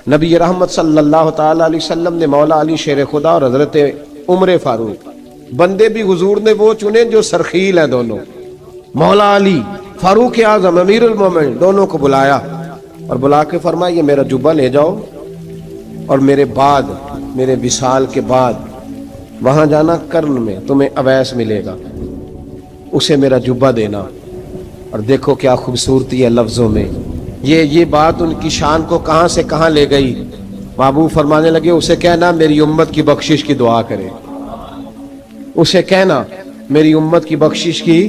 نبی رحمت صلی اللہ تعالی علیہ وسلم نے مولا علی شیر خدا اور حضرت عمر فاروق، بندے بھی حضور نے وہ چنے جو سرخیل ہیں دونوں، مولا علی فاروق اعظم امیر المومنین، دونوں کو بلایا اور بلا کے فرمایا یہ میرا جبہ لے جاؤ اور میرے بعد، میرے وصال کے بعد وہاں جانا کرن میں تمہیں اویس ملے گا، اسے میرا جبہ دینا۔ اور دیکھو کیا خوبصورتی ہے لفظوں میں، یہ بات ان کی شان کو کہاں سے کہاں لے گئی۔ محبوب فرمانے لگے اسے کہنا میری امت کی بخشش کی دعا کرے، اسے کہنا میری امت کی بخشش کی۔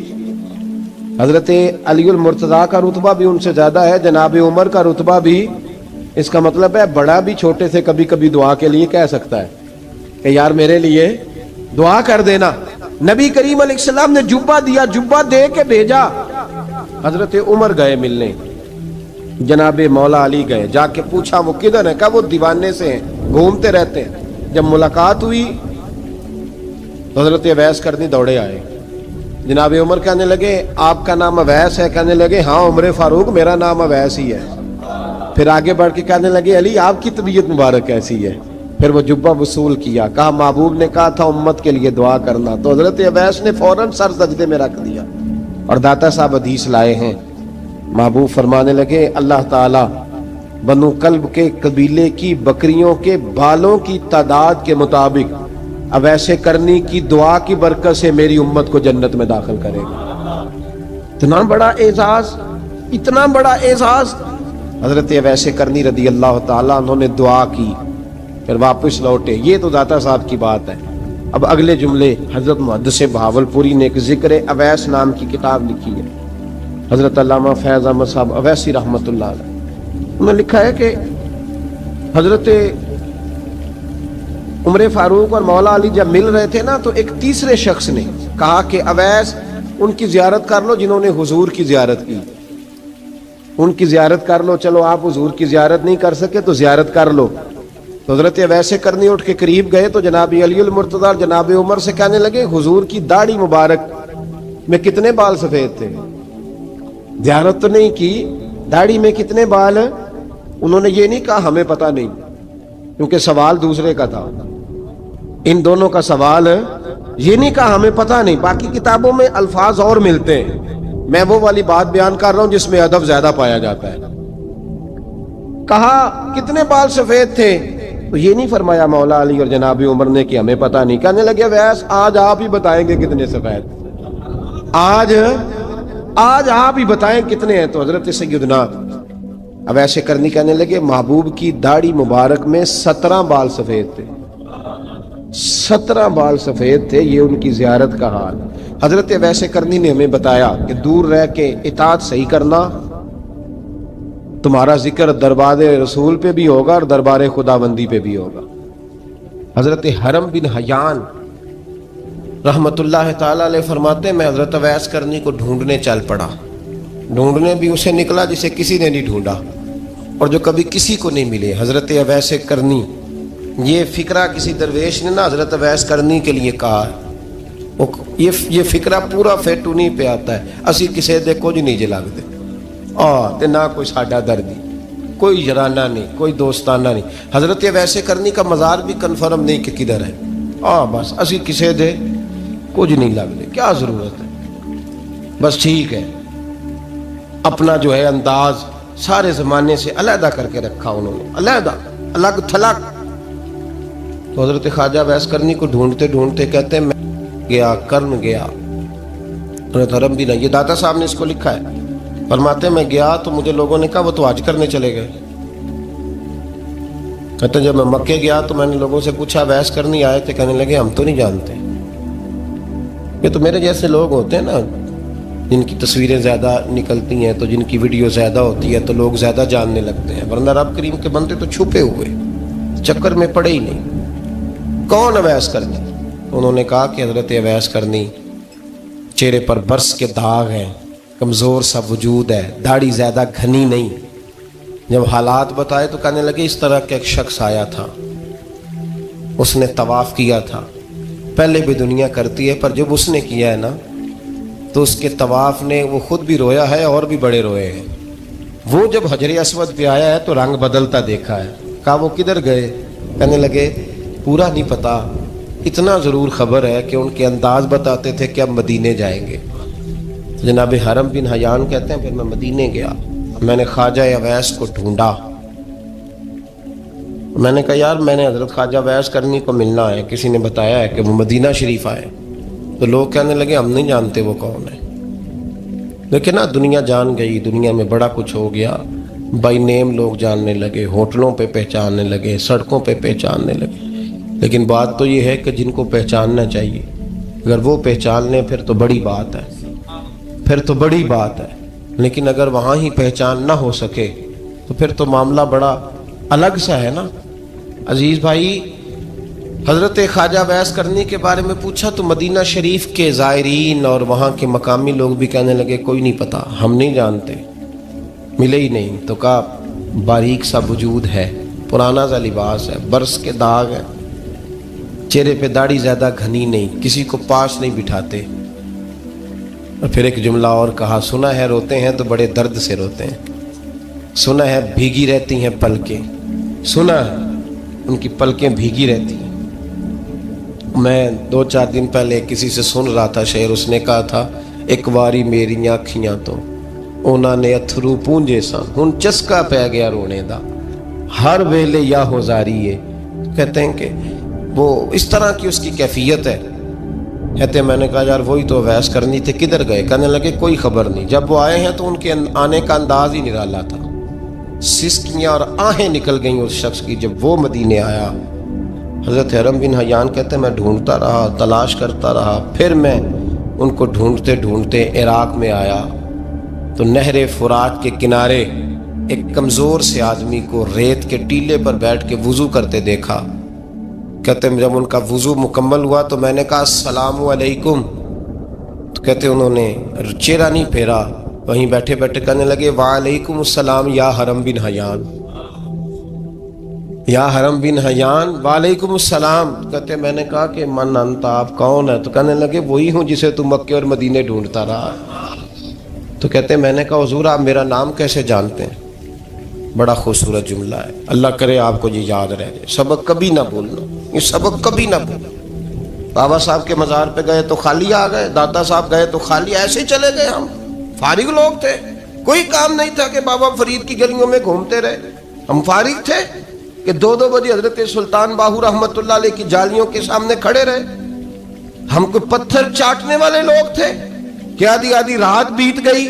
حضرت علی المرتضیٰ کا رتبہ بھی ان سے زیادہ ہے، جناب عمر کا رتبہ بھی، اس کا مطلب ہے بڑا بھی چھوٹے سے کبھی کبھی دعا کے لیے کہہ سکتا ہے کہ یار میرے لیے دعا کر دینا۔ نبی کریم علیہ السلام نے جبہ دیا، جبہ دے کے بھیجا۔ حضرت عمر گئے ملنے، جناب مولا علی گئے، جا کے پوچھا وہ کدھر ہے، کہا وہ دیوانے سے ہیں، گھومتے رہتے ہیں۔ جب ملاقات ہوئی تو حضرت اویس کرنی دوڑے آئے۔ جناب عمر کہنے لگے آپ کا نام اویس ہے؟ کہنے لگے ہاں عمر فاروق میرا نام اویس ہی ہے۔ پھر آگے بڑھ کے کہنے لگے علی آپ کی طبیعت مبارک کیسی ہے؟ پھر وہ جبہ وصول کیا، کہا محبوب نے کہا تھا امت کے لیے دعا کرنا، تو حضرت اویس نے فوراً سر سجدے میں رکھ دیا۔ اور داتا صاحب حدیث لائے ہیں، محبوب فرمانے لگے اللہ تعالی بنو کلب کے قبیلے کی بکریوں کے بالوں کی تعداد کے مطابق اویس کرنی کی دعا کی برکت سے میری امت کو جنت میں داخل کرے گا۔ اتنا بڑا اعزاز، اتنا اعزاز اعزاز۔ حضرت اویس کرنی رضی اللہ تعالیٰ انہوں نے دعا کی، پھر واپس لوٹے۔ یہ تو داتا صاحب کی بات ہے۔ اب اگلے جملے حضرت محدث بہاولپوری نے ایک ذکر اویس نام کی کتاب لکھی ہے، حضرت علامہ فیض احمد صاحب اویسی رحمۃ اللہ علیہ، انہوں نے لکھا ہے کہ حضرت عمر فاروق اور مولا علی جب مل رہے تھے نا، تو ایک تیسرے شخص نے کہا کہ اویس ان کی زیارت کر لو جنہوں نے حضور کی زیارت کی، ان کی زیارت کر لو، چلو آپ حضور کی زیارت نہیں کر سکے تو زیارت کر لو۔ تو حضرت اویس کرنی اٹھ کے قریب گئے تو جناب علی المرتضیٰ اور جناب عمر سے کہنے لگے حضور کی داڑھی مبارک میں کتنے بال سفید تھے؟ زیارت تو نہیں کی، داڑھی میں کتنے بال؟ انہوں نے یہ نہیں کہا ہمیں پتہ نہیں، کیونکہ سوال دوسرے کا تھا، ان دونوں کا سوال یہ نہیں کہا ہمیں پتہ نہیں۔ باقی کتابوں میں الفاظ اور ملتے ہیں، میں وہ والی بات بیان کر رہا ہوں جس میں ادب زیادہ پایا جاتا ہے۔ کہا کتنے بال سفید تھے؟ تو یہ نہیں فرمایا مولا علی اور جناب عمر نے کہ ہمیں پتہ نہیں۔ کہنے لگے ویس آج آپ ہی بتائیں گے کتنے سفید، آج آپ ہی بتائیں کتنے ہیں۔ تو حضرت سیدنا اویس کرنی کہنے لگے محبوب کی داڑھی مبارک میں 17 بال سفید تھے، 17 بال سفید تھے، یہ ان کی زیارت کا حال۔ حضرت اویس کرنی نے ہمیں بتایا کہ دور رہ کے اطاعت صحیح کرنا، تمہارا ذکر دربار رسول پہ بھی ہوگا اور دربار خداوندی پہ بھی ہوگا۔ حضرت حرم بن حیان رحمت اللہ تعالی علیہ فرماتے ہیں میں حضرت اویس کرنی کو ڈھونڈنے چل پڑا، ڈھونڈنے بھی اسے نکلا جسے کسی نے نہیں ڈھونڈا اور جو کبھی کسی کو نہیں ملے۔ حضرت اویس کرنی، یہ فکرہ کسی درویش نے نا حضرت اویس کرنی کے لیے کہا، یہ فکرہ پورا فیٹونی پہ آتا ہے، اسی کسی دے کچھ نہیں جے لگتے تے نہ کوئی ساڈا دردی، کوئی جرانہ نہیں، کوئی دوستانہ نہیں۔ حضرت اویس کرنی کا مزار بھی کنفرم نہیں کہ کدھر ہے، بس اسی کسی دے کچھ نہیں لگتے، کیا ضرورت ہے، بس ٹھیک ہے۔ اپنا جو ہے انداز سارے زمانے سے علیحدہ کر کے رکھا انہوں نے، علیحدہ، الگ تھلگ۔ تو حضرت خواجہ اویس کرنی کو ڈھونڈتے ڈھونڈتے کہتے ہیں میں گیا، کرن گیا، حضرت حرم بھی نہیں، یہ داتا صاحب نے اس کو لکھا ہے، فرماتے میں گیا تو مجھے لوگوں نے کہا وہ تو حج کرنے چلے گئے۔ کہتے ہیں جب میں مکے گیا تو میں نے لوگوں سے پوچھا اویس کرنی آئے تھے؟ کہنے لگے ہم تو نہیں جانتے۔ یہ تو میرے جیسے لوگ ہوتے ہیں نا جن کی تصویریں زیادہ نکلتی ہیں تو جن کی ویڈیو زیادہ ہوتی ہے تو لوگ زیادہ جاننے لگتے ہیں، ورنہ رب کریم کے بندے تو چھپے ہوئے، چکر میں پڑے ہی نہیں۔ کون اویس کرنی؟ انہوں نے کہا کہ حضرت اویس کرنی، چہرے پر برس کے داغ ہیں، کمزور سا وجود ہے، داڑھی زیادہ گھنی نہیں۔ جب حالات بتائے تو کہنے لگے اس طرح کا ایک شخص آیا تھا، اس نے طواف کیا تھا، پہلے بھی دنیا کرتی ہے پر جب اس نے کیا ہے نا تو اس کے طواف نے وہ خود بھی رویا ہے اور بھی بڑے روئے ہیں۔ وہ جب حجر اسود پہ آیا ہے تو رنگ بدلتا دیکھا ہے، کہا وہ کدھر گئے؟ کہنے لگے پورا نہیں پتا، اتنا ضرور خبر ہے کہ ان کے انداز بتاتے تھے کہ اب مدینے جائیں گے۔ جناب حرم بن حیان کہتے ہیں پھر میں مدینے گیا، میں نے خواجہ اویس کو ڈھونڈا، میں نے کہا یار میں نے حضرت خواجہ اویس کرنی کو ملنا ہے، کسی نے بتایا ہے کہ وہ مدینہ شریف آئے، تو لوگ کہنے لگے ہم نہیں جانتے وہ کون ہے۔ لیکن نا دنیا جان گئی، دنیا میں بڑا کچھ ہو گیا، بائی نیم لوگ جاننے لگے، ہوٹلوں پہ پہچاننے لگے، سڑکوں پہ پہچاننے لگے۔ لیکن بات تو یہ ہے کہ جن کو پہچاننا چاہیے اگر وہ پہچان لیں پھر تو بڑی بات ہے، پھر تو بڑی بات ہے۔ لیکن اگر وہاں ہی پہچان نہ ہو سکے تو پھر تو معاملہ بڑا الگ سا ہے نا۔ عزیز بھائی، حضرت خواجہ اویس کرنی کے بارے میں پوچھا تو مدینہ شریف کے زائرین اور وہاں کے مقامی لوگ بھی کہنے لگے کوئی نہیں پتا، ہم نہیں جانتے، ملے ہی نہیں۔ تو کہا باریک سا وجود ہے، پرانا سا لباس ہے، برس کے داغ ہے، چہرے پہ داڑھی زیادہ گھنی نہیں، کسی کو پاس نہیں بٹھاتے۔ اور پھر ایک جملہ اور کہا، سنا ہے روتے ہیں تو بڑے درد سے روتے ہیں، سنا ہے بھیگی رہتی ہیں پلکیں، سنا ہے ان کی پلکیں بھیگی رہتی ہیں۔ میں 2-4 دن پہلے کسی سے سن رہا تھا شعر، اس نے کہا تھا ایک واری میری آنکھیاں تو انہوں نے اتھرو پونجے سن، ہن چسکا پہ گیا رونے دا، ہر ویلے یا ہوزاری ہے۔ کہتے ہیں کہ وہ اس طرح کی اس کی کیفیت ہے۔ کہتے ہیں میں نے کہا یار وہی تو اویس کرنی تھے، کدھر گئے؟ کہنے لگے کوئی خبر نہیں، جب وہ آئے ہیں تو ان کے آنے کا انداز ہی نرالا تھا، سسکیاں اور آہیں نکل گئیں اس شخص کی جب وہ مدینے آیا۔ حضرت حرم بن حیان کہتے ہیں میں ڈھونڈتا رہا، تلاش کرتا رہا، پھر میں ان کو ڈھونڈتے ڈھونڈتے عراق میں آیا تو نہر فرات کے کنارے ایک کمزور سے آدمی کو ریت کے ٹیلے پر بیٹھ کے وضو کرتے دیکھا۔ کہتے ہیں جب ان کا وضو مکمل ہوا تو میں نے کہا السلام علیکم، تو کہتے انہوں نے چہرہ نہیں پھیرا، وہیں بیٹھے بیٹھے کہنے لگے وعلیکم السلام یا حرم بن حیان، یا حرم بن حیان وعلیکم السلام۔ کہتے میں نے کہا کہ من انت، آپ کون ہے؟ تو کہنے لگے وہی ہوں جسے تم مکے اور مدینے ڈھونڈتا رہا۔ تو کہتے میں نے کہا حضور آپ میرا نام کیسے جانتے ہیں؟ بڑا خوبصورت جملہ ہے، اللہ کرے آپ کو یہ یاد رہ جائے، سبق کبھی نہ بھولنا، یہ سبق کبھی نہ بھولنا۔ بابا صاحب کے مزار پہ گئے تو خالی آ گئے، داتا صاحب گئے تو خالی، ایسے ہی چلے گئے۔ ہم فارغ لوگ تھے، کوئی کام نہیں تھا کہ بابا فرید کی گلیوں میں گھومتے رہے، ہم فارغ تھے کہ 2 بجے حضرت سلطان باہو رحمت اللہ علیہ کی جالیوں کے سامنے کھڑے رہے۔ ہم کوئی پتھر چاٹنے والے لوگ تھے کہ آدھی رات بیت گئی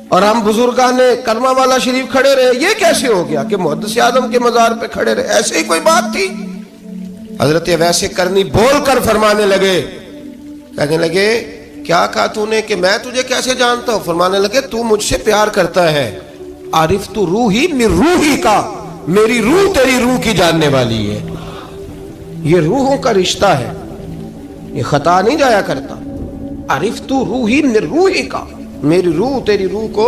اور ہم بزرگان کرما والا شریف کھڑے رہے؟ یہ کیسے ہو گیا کہ محدث اعظم کے مزار پہ کھڑے رہے؟ ایسے ہی کوئی بات تھی؟ حضرت اویس کرنی بول کر فرمانے لگے، کہنے لگے کیا کہا تو نے کہ میں تجھے کیسے جانتا ہوں؟ فرمانے لگے تو مجھ سے پیار کرتا ہے، عارف تو روحی من روحی کا، میری روح تیری روح کی جاننے والی ہے۔ یہ روحوں کا رشتہ ہے، یہ خطا نہیں جایا کرتا۔ عارف تو روحی من روحی کا، میری روح تیری روح کو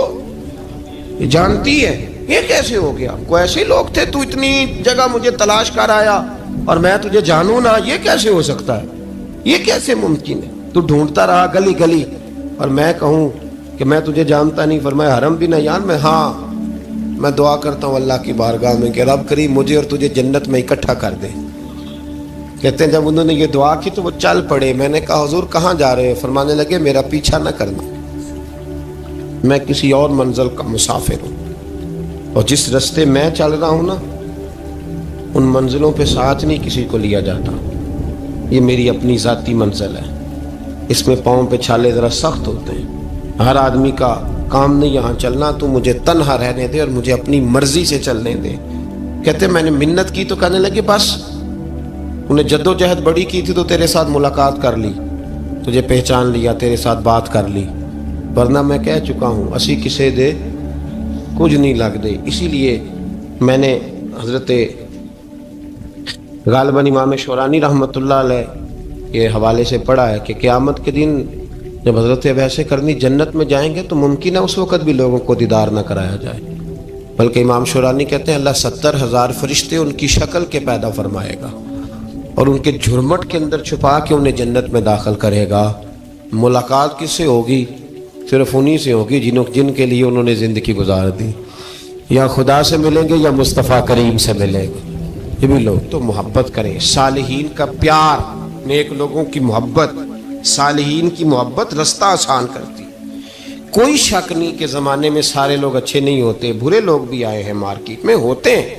جانتی ہے۔ یہ کیسے ہو گیا؟ کوئی ایسے لوگ تھے تو اتنی جگہ مجھے تلاش کر آیا اور میں تجھے جانوں نہ؟ یہ کیسے ہو سکتا ہے؟ یہ کیسے ممکن ہے؟ تو ڈھونڈتا رہا گلی گلی اور میں کہوں کہ میں تجھے جانتا نہیں؟ فرمایا حرم بن حیان میں، ہاں میں دعا کرتا ہوں اللہ کی بارگاہ میں کہ رب کریم مجھے اور تجھے جنت میں اکٹھا کر دے۔ کہتے ہیں جب انہوں نے یہ دعا کی تو وہ چل پڑے۔ میں نے کہا حضور کہاں جا رہے ہیں؟ فرمانے لگے میرا پیچھا نہ کرنا، میں کسی اور منزل کا مسافر ہوں، اور جس رستے میں چل رہا ہوں نا ان منزلوں پہ ساتھ نہیں کسی کو لیا جاتا، یہ میری اپنی ذاتی منزل ہے، اس میں پاؤں پہ چھالے ذرا سخت ہوتے ہیں، ہر آدمی کا کام نہیں یہاں چلنا، تو مجھے تنہا رہنے دے اور مجھے اپنی مرضی سے چلنے دے۔ کہتے میں نے منت کی تو کہنے لگے بس انہیں جد و جہد بڑی کی تھی تو تیرے ساتھ ملاقات کر لی، تجھے پہچان لیا، تیرے ساتھ بات کر لی، ورنہ میں کہہ چکا ہوں اسی کسے دے کچھ نہیں لگ دے۔ اسی لیے میں نے حضرت غالباً امام شورانی رحمۃ اللہ علیہ کے حوالے سے پڑھا ہے کہ قیامت کے دن جب حضرت اویس کرنی جنت میں جائیں گے تو ممکن ہے اس وقت بھی لوگوں کو دیدار نہ کرایا جائے، بلکہ امام شورانی کہتے ہیں اللہ 70,000 فرشتے ان کی شکل کے پیدا فرمائے گا اور ان کے جھرمٹ کے اندر چھپا کے انہیں جنت میں داخل کرے گا۔ ملاقات کس سے ہوگی؟ صرف انہی سے ہوگی جن کے لیے انہوں نے زندگی گزار دی۔ یا خدا سے ملیں گے یا مصطفیٰ کریم سے ملیں گے. یہ بھی لوگ تو محبت کریں. صالحین کا پیار، نیک لوگوں کی محبت، صالحین کی محبت رستہ آسان کرتی. کوئی شک نہیں کہ زمانے میں سارے لوگ اچھے نہیں ہوتے، برے لوگ بھی آئے ہیں مارکیٹ میں، ہوتے ہیں،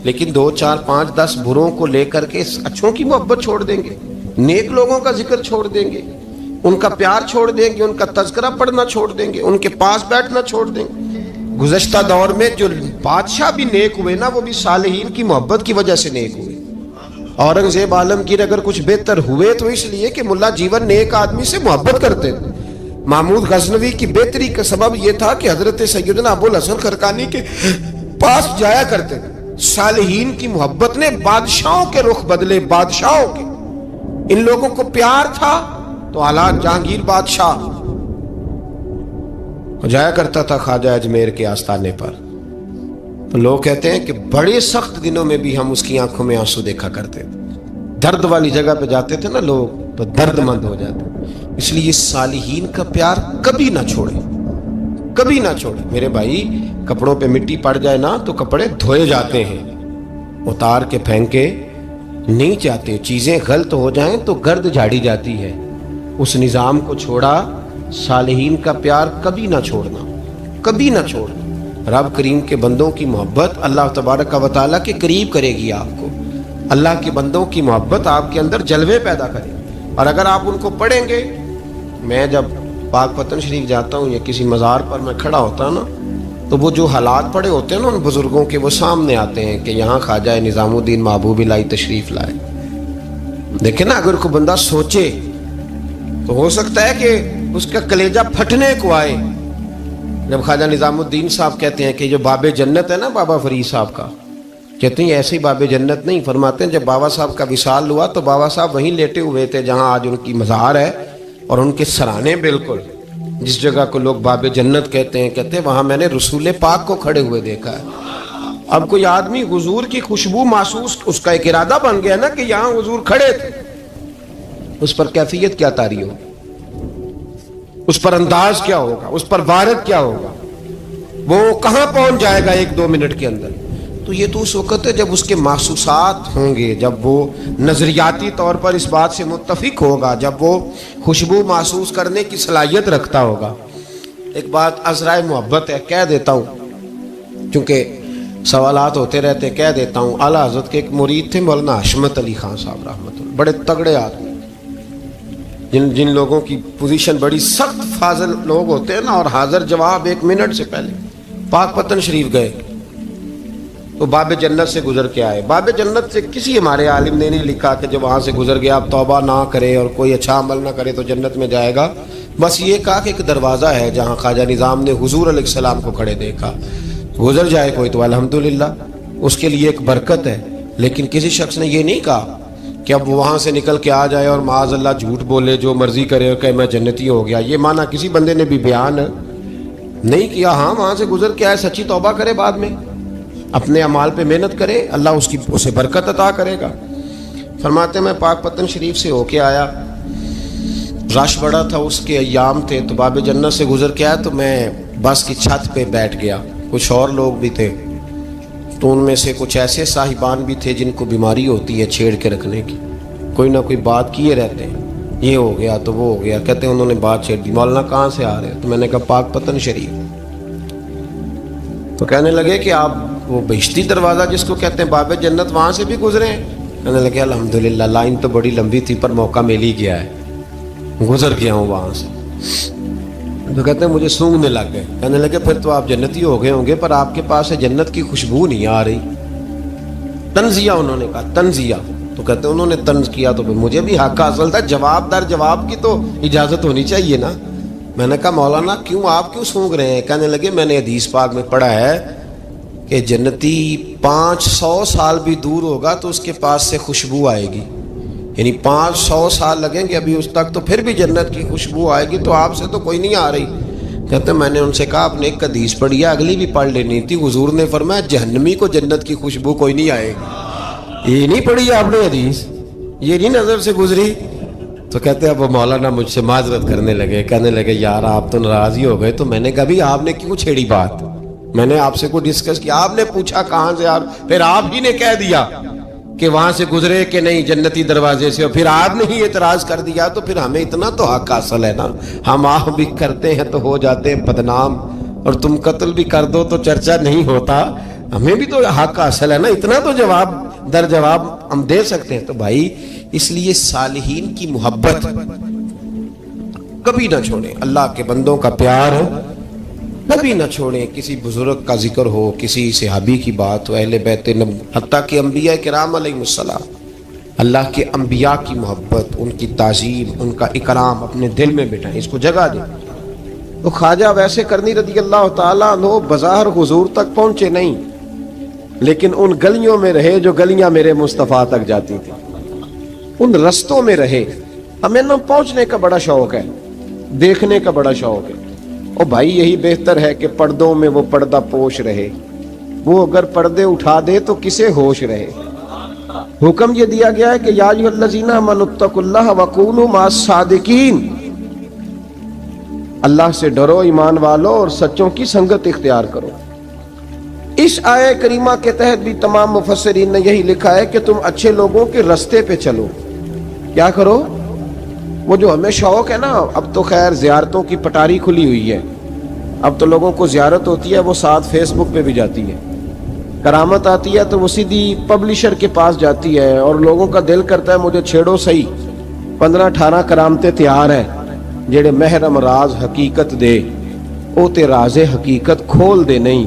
لیکن 2 4 5 10 بروں کو لے کر کے اچھوں کی محبت چھوڑ دیں گے، نیک لوگوں کا ذکر چھوڑ دیں گے، ان کا پیار چھوڑ دیں گے، ان کا تذکرہ پڑھنا چھوڑ دیں گے، ان کے پاس بیٹھنا چھوڑ دیں گے. گزشتہ دور میں جو بادشاہ بھی نیک ہوئے نا، وہ بھی صالحین کی محبت کی وجہ سے نیک ہوئے. اورنگزیب عالمگیر اگر کچھ بہتر ہوئے تو اس لیے کہ ملا جیون نیک آدمی سے محبت کرتے تھے. محمود غزنوی کی بہتری کا سبب یہ تھا کہ حضرت سیدنا ابو الحسن خرقانی کے پاس جایا کرتے تھے. صالحین کی محبت نے بادشاہوں کے رخ بدلے، بادشاہوں کے. ان لوگوں کو پیار تھا تو حالات جہانگیر بادشاہ جایا کرتا تھا خواجہ اجمیر کے آستانے پر. تو لوگ کہتے ہیں کہ بڑے سخت دنوں میں بھی ہم اس کی آنکھوں میں آنسو دیکھا کرتے تھے. درد والی جگہ پہ جاتے تھے نا لوگ تو درد مند ہو جاتے. اس لیے صالحین کا پیار کبھی نہ چھوڑیں، کبھی نہ چھوڑیں. میرے بھائی، کپڑوں پہ مٹی پڑ جائے نا تو کپڑے دھوئے جاتے ہیں، اتار کے پھینکے نہیں چاہتے. چیزیں غلط ہو جائیں تو گرد جھاڑی جاتی ہے. اس نظام کو چھوڑا. صالحین کا پیار کبھی نہ چھوڑنا، کبھی نہ چھوڑنا. رب کریم کے بندوں کی محبت اللہ تبارک و تعالیٰ کے قریب کرے گی آپ کو. اللہ کے بندوں کی محبت آپ کے اندر جلوے پیدا کرے. اور اگر آپ ان کو پڑھیں گے، میں جب پاک پتن شریف جاتا ہوں یا کسی مزار پر میں کھڑا ہوتا ہوں نا، تو وہ جو حالات پڑے ہوتے ہیں نا ان بزرگوں کے، وہ سامنے آتے ہیں کہ یہاں خواجہ نظام الدین محبوب الہی تشریف لائے. دیکھیں نا، اگر کوئی بندہ سوچے تو ہو سکتا ہے کہ اس کا کلیجہ پھٹنے کو آئے. جب خواجہ نظام الدین صاحب کہتے ہیں کہ جو باب جنت ہے نا بابا فرید صاحب کا، کہتے ہیں ایسے ہی باب جنت نہیں. فرماتے ہیں جب بابا صاحب کا وصال ہوا تو بابا صاحب وہیں لیٹے ہوئے تھے جہاں آج ان کی مزار ہے، اور ان کے سرانے بالکل جس جگہ کو لوگ باب جنت کہتے ہیں وہاں میں نے رسول پاک کو کھڑے ہوئے دیکھا ہے. اب کوئی آدمی حضور کی خوشبو محسوس، اس کا ایک ارادہ بن گیا نا کہ یہاں حضور کھڑے تھے، اس پر کیفیت کیا طاری ہو، اس پر انداز کیا ہوگا، اس پر وارد کیا ہوگا، وہ کہاں پہنچ جائے گا 1-2 منٹ کے اندر. تو یہ تو اس وقت ہے جب اس کے محسوسات ہوں گے، جب وہ نظریاتی طور پر اس بات سے متفق ہوگا، جب وہ خوشبو محسوس کرنے کی صلاحیت رکھتا ہوگا. ایک بات عذرائے محبت ہے، کہہ دیتا ہوں کیونکہ سوالات ہوتے رہتے، کہہ دیتا ہوں. اعلیٰ حضرت کے ایک مرید تھے مولانا حشمت علی خان صاحب رحمۃ اللہ، بڑے تگڑے آدمی، جن لوگوں کی پوزیشن بڑی سخت فاضل لوگ ہوتے ہیں نا، اور حاضر جواب 1 منٹ سے پہلے. پاک پتن شریف گئے تو باب جنت سے گزر کے آئے. باب جنت سے کسی ہمارے عالم نے نہیں لکھا کہ جب وہاں سے گزر گیا اب توبہ نہ کرے اور کوئی اچھا عمل نہ کرے تو جنت میں جائے گا. بس یہ کہا کہ ایک دروازہ ہے جہاں خواجہ نظام نے حضور علیہ السلام کو کھڑے دیکھا، گزر جائے کوئی تو الحمدللہ اس کے لیے ایک برکت ہے. لیکن کسی شخص نے یہ نہیں کہا کہ اب وہاں سے نکل کے آ جائے اور معاذ اللہ جھوٹ بولے، جو مرضی کرے اور کہے میں جنتی ہو گیا. یہ معنی کسی بندے نے بھی بیان نہیں کیا. ہاں، وہاں سے گزر کے آئے، سچی توبہ کرے، بعد میں اپنے اعمال پہ محنت کرے، اللہ اسے برکت عطا کرے گا. فرماتے میں پاک پتن شریف سے ہو کے آیا، رش بڑا تھا، اس کے ایام تھے، تو باب جنت سے گزر کے آیا تو میں بس کی چھت پہ بیٹھ گیا. کچھ اور لوگ بھی تھے، تو ان میں سے کچھ ایسے صاحبان بھی تھے جن کو بیماری ہوتی ہے چھیڑ کے رکھنے کی، کوئی نہ کوئی بات کیے رہتے ہیں، یہ ہو گیا تو وہ ہو گیا. کہتے ہیں انہوں نے بات چھیڑ دی، مولانا کہاں سے آ رہے ہیں؟ تو میں نے کہا پاک پتن شریف. تو کہنے لگے کہ آپ وہ بہشتی دروازہ جس کو کہتے ہیں باب جنت، وہاں سے بھی گزرے ہیں؟ کہنے لگے الحمدللہ، لائن تو بڑی لمبی تھی پر موقع مل ہی گیا ہے، گزر گیا ہوں وہاں سے. تو کہتے ہیں مجھے سونگنے لگ گئے. کہنے لگے پھر تو آپ جنتی ہو گئے ہوں گے، پر آپ کے پاس سے جنت کی خوشبو نہیں آ رہی. تنزیہ انہوں نے کہا، تنزیہ. تو کہتے ہیں انہوں نے طنز کیا تو مجھے بھی حق حاصل تھا، جواب در جواب کی تو اجازت ہونی چاہیے نا. میں نے کہا مولانا آپ کیوں سونگ رہے ہیں؟ کہنے لگے میں نے حدیث پاک میں پڑھا ہے کہ جنتی 500 سال بھی دور ہوگا تو اس کے پاس سے خوشبو آئے گی، یعنی 500 سال لگیں گے ابھی اس تک، تو پھر بھی جنت کی خوشبو آئے گی. تو آپ سے تو کوئی نہیں آ رہی. کہتے ہیں میں نے ان سے کہا آپ نے ایک حدیث پڑھی ہے، اگلی بھی پڑھ لینی تھی. حضور نے فرمایا جہنمی کو جنت کی خوشبو کوئی نہیں آئے گی. یہ نہیں پڑھی آپ نے حدیث، یہ نہیں نظر سے گزری. تو کہتے ہیں اب مولانا مجھ سے معذرت کرنے لگے، کہنے لگے یار آپ تو ناراض ہی ہو گئے. تو میں نے کہا بھی آپ نے کیوں چھیڑی بات؟ میں نے آپ سے کوئی ڈسکس کیا؟ آپ نے پوچھا کہاں سے، اور پھر آپ ہی نے کہہ دیا کہ وہاں سے گزرے کہ نہیں جنتی دروازے سے، اور پھر آپ نے ہی اعتراض کر دیا، تو پھر ہمیں اتنا تو حق حاصل ہے نا، ہم آہ بھی کرتے ہیں تو ہو جاتے ہیں بدنام، اور تم قتل بھی کر دو تو چرچا نہیں ہوتا، ہمیں بھی تو حق حاصل ہے نا، اتنا تو جواب در جواب ہم دے سکتے ہیں۔ تو بھائی اس لیے صالحین کی محبت کبھی نہ چھوڑیں، اللہ کے بندوں کا پیار کبھی نہ چھوڑیں، کسی بزرگ کا ذکر ہو، کسی صحابی کی بات ہو، اہل بیت نبی، حتیٰ کہ انبیاء کرام علیہ السلام، اللہ کے انبیاء کی محبت، ان کی تعظیم، ان کا اکرام اپنے دل میں بٹھائیں، اس کو جگہ دیں۔ تو خواجہ ویسے کرنی رضی اللہ تعالیٰ عنہ بظاہر حضور تک پہنچے نہیں، لیکن ان گلیوں میں رہے جو گلیاں میرے مصطفیٰ تک جاتی تھی، ان رستوں میں رہے۔ ہمیں نہ پہنچنے کا بڑا شوق ہے، دیکھنے کا بڑا شوق ہے، اور بھائی یہی بہتر ہے کہ پردوں میں وہ پردہ پوش رہے، وہ اگر پردے اٹھا دے تو کسے ہوش رہے۔ حکم یہ دیا گیا ہے کہ یا ایھا الذین آمنوا اتقوا اللہ وکونوا مع الصادقین، اللہ سے ڈرو ایمان والو اور سچوں کی سنگت اختیار کرو۔ اس آیہ کریمہ کے تحت بھی تمام مفسرین نے یہی لکھا ہے کہ تم اچھے لوگوں کے رستے پہ چلو۔ کیا کرو؟ وہ جو ہمیں شوق ہے نا، اب تو خیر زیارتوں کی پٹاری کھلی ہوئی ہے، اب تو لوگوں کو زیارت ہوتی ہے وہ ساتھ فیس بک پہ بھی جاتی ہے، کرامت آتی ہے تو وہ سیدھی پبلشر کے پاس جاتی ہے، اور لوگوں کا دل کرتا ہے مجھے چھیڑو صحیح، 15-18 کرامتیں تیار ہیں، جڑے محرم راز حقیقت دے او تے راز حقیقت کھول دے نہیں،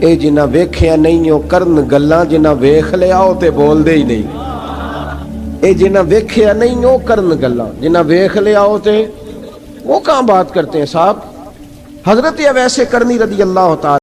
اے جنہ ویکھیا نہیں او کرن گلاں، جنہ ویکھ لیا او تے بول دے ہی نہیں، اے جنہ ویکھیا نہیں او کرن گلاں، جنہ ویکھ لیا او تے وہ کہاں بات کرتے ہیں صاحب۔ حضرت اویس کرنی رضی اللہ تعالی